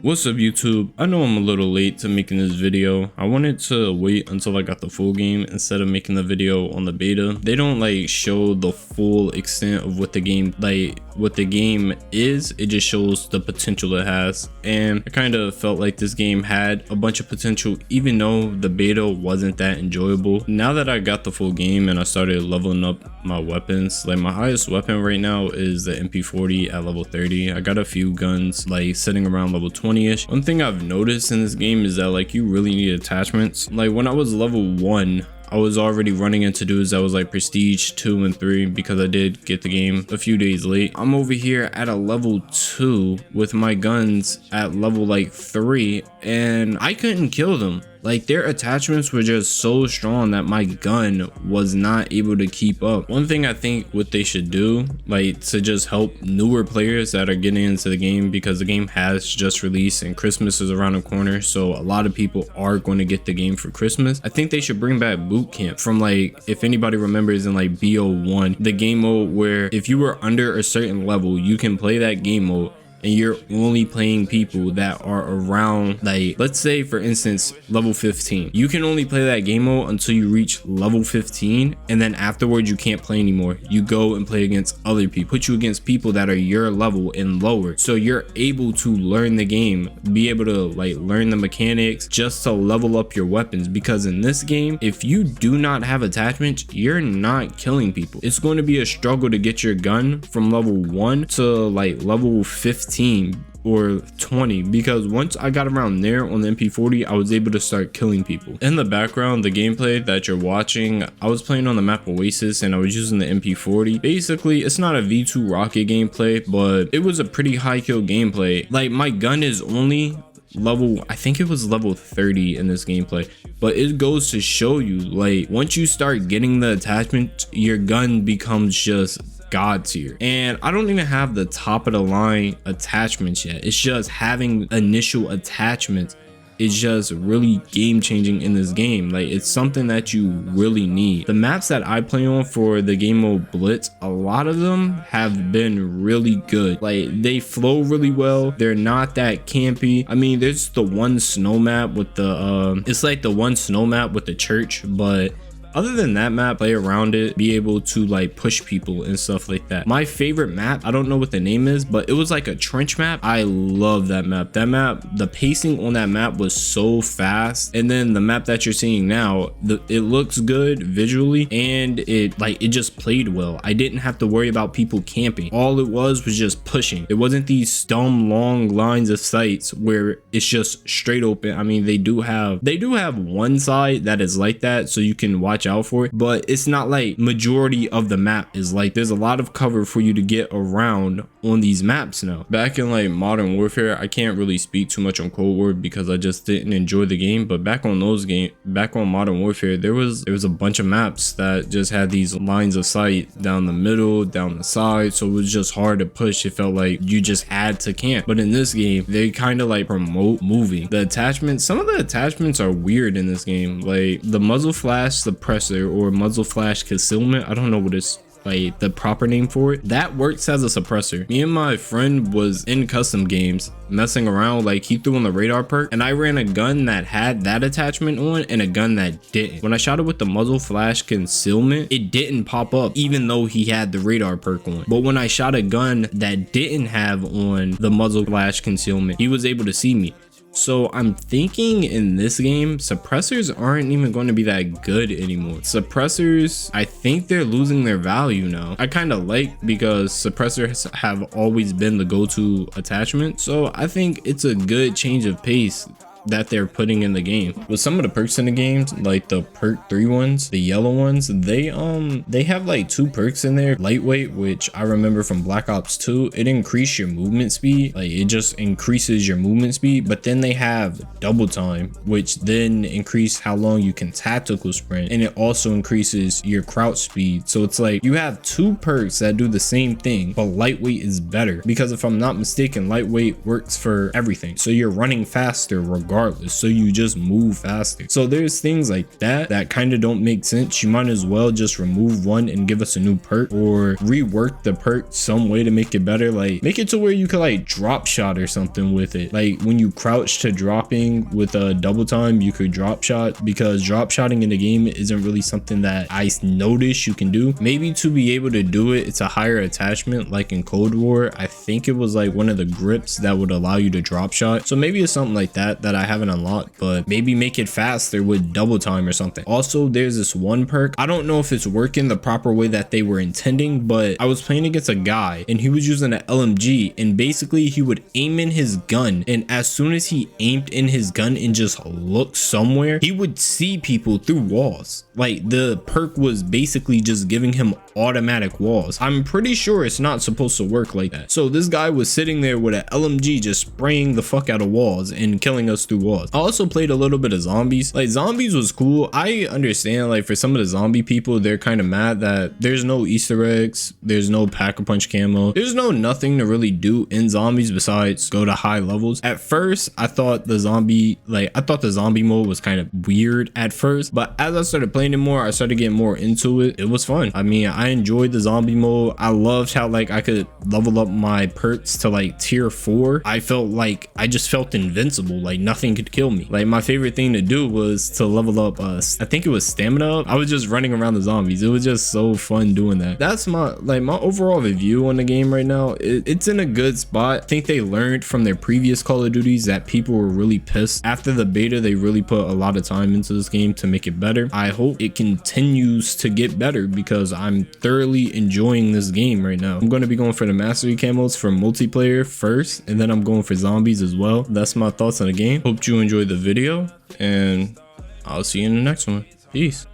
What's up YouTube? I know I'm a little late to making this video. I wanted to wait until I got the full game instead of making the video on the beta. They don't like show the full extent of what the game is. It just shows the potential it has, and I kind of felt like this game had a bunch of potential even though the beta wasn't that enjoyable. Now that I got the full game and I started leveling up my weapons, like my highest weapon right now is the MP40 at level 30. I got a few guns like sitting around level 20ish. One thing I've noticed in this game is that like you really need attachments. Like when I was level 1, I was already running into dudes that was like prestige 2 and 3 because I did get the game a few days late. I'm over here at a level 2 with my guns at level like 3 and I couldn't kill them. Like their attachments were just so strong that my gun was not able to keep up. One thing I think what they should do, like to just help newer players that are getting into the game, because the game has just released and Christmas is around the corner, so a lot of people are going to get the game for Christmas. I think they should bring back boot camp from, like, if anybody remembers in like BO1, the game mode where if you were under a certain level, you can play that game mode and you're only playing people that are around, like, let's say for instance level 15. You can only play that game mode until you reach level 15, and then afterwards you can't play anymore. You go and play against other people, put you against people that are your level and lower, so you're able to learn the game, be able to like learn the mechanics just to level up your weapons. Because in this game, if you do not have attachments, you're not killing people. It's going to be a struggle to get your gun from level 1 to like level 15 or 20, because once I got around there on the MP40, I was able to start killing people. In the background, the gameplay that you're watching, I was playing on the map Oasis and I was using the MP40. Basically, it's not a V2 rocket gameplay, but it was a pretty high kill gameplay. Like my gun is only level, I think it was level 30 in this gameplay, but it goes to show you, like, once you start getting the attachment, your gun becomes just god tier. And I don't even have the top of the line attachments yet. It's just having initial attachments is just really game changing in this game. Like, it's something that you really need. The maps that I play on for the game mode Blitz, a lot of them have been really good. Like, they flow really well. They're not that campy. I mean, there's the one snow map with the it's like the one snow map with the church, but other than that map, play around it, be able to like push people and stuff like that. My favorite map, I don't know what the name is, but it was like a trench map. I love that map. That map, the pacing on that map was so fast. And then the map that you're seeing now, it looks good visually, and it just played well. I didn't have to worry about people camping. All it was just pushing. It wasn't these dumb long lines of sights where it's just straight open. I mean, they do have one side that is like that, so you can watch out for it, but it's not like majority of the map is like. There's a lot of cover for you to get around on these maps now. Back in like Modern Warfare, I can't really speak too much on Cold War because I just didn't enjoy the game, but back on Modern Warfare, there was a bunch of maps that just had these lines of sight down the middle, down the side, so it was just hard to push. It felt like you just had to camp. But in this game, they kind of like promote moving. The attachments, some of the attachments are weird in this game, like the muzzle flash suppressor or muzzle flash concealment. I don't know what it's like the proper name for it. That works as a suppressor. Me and my friend was in custom games messing around, like he threw on the radar perk and I ran a gun that had that attachment on and a gun that didn't. When I shot it with the muzzle flash concealment, it didn't pop up even though he had the radar perk on. But when I shot a gun that didn't have on the muzzle flash concealment, he was able to see me. So I'm thinking in this game, suppressors aren't even going to be that good anymore. Suppressors, I think they're losing their value now. I kind of like, because suppressors have always been the go-to attachment. So I think it's a good change of pace that they're putting in the game. With some of the perks in the games, like the perk 3 ones, the yellow ones, they have like 2 perks in there. Lightweight, which I remember from Black Ops 2, it increased your movement speed. Like it just increases your movement speed. But then they have double time, which then increase how long you can tactical sprint, and it also increases your crouch speed. So it's like you have 2 perks that do the same thing, but lightweight is better, because if I'm not mistaken, lightweight works for everything, so you're running faster regardless regardless, so you just move faster. So there's things like that kind of don't make sense. You might as well just remove one and give us a new perk, or rework the perk some way to make it better. Like make it to where you could like drop shot or something with it. Like when you crouch to dropping with a double time, you could drop shot, because drop shotting in the game isn't really something that I notice you can do. Maybe to be able to do it, it's a higher attachment. Like in Cold War, I think it was like one of the grips that would allow you to drop shot. So maybe it's something like that I haven't unlocked, but maybe make it faster with double time or something. Also, there's this one perk, I don't know if it's working the proper way that they were intending, but I was playing against a guy and he was using an LMG, and basically he would aim in his gun, and as soon as he aimed in his gun and just looked somewhere, he would see people through walls. Like the perk was basically just giving him automatic walls. I'm pretty sure it's not supposed to work like that. So this guy was sitting there with an LMG just spraying the fuck out of walls and killing us through walls. I also played a little bit of zombies. Like zombies was cool. I understand like for some of the zombie people, they're kind of mad that there's no Easter eggs, there's no pack-a-punch camo, there's no nothing to really do in zombies besides go to high levels. At first I thought the zombie mode was kind of weird at first, but as I started playing it more, I started getting more into it. It was fun. I mean, I enjoyed the zombie mode. I loved how like I could level up my perks to like tier 4. I felt like I just felt invincible, like nothing could kill me. Like my favorite thing to do was to level up I think it was stamina. I was just running around the zombies. It was just so fun doing that. That's my overall review on the game right now. It's in a good spot. I think they learned from their previous Call of Duties that people were really pissed. After the beta, they really put a lot of time into this game to make it better. I hope it continues to get better because I'm thoroughly enjoying this game right now. I'm going to be going for the mastery camos for multiplayer first, and then I'm going for zombies as well. That's my thoughts on the game. Hope you enjoyed the video, and I'll see you in the next one. Peace.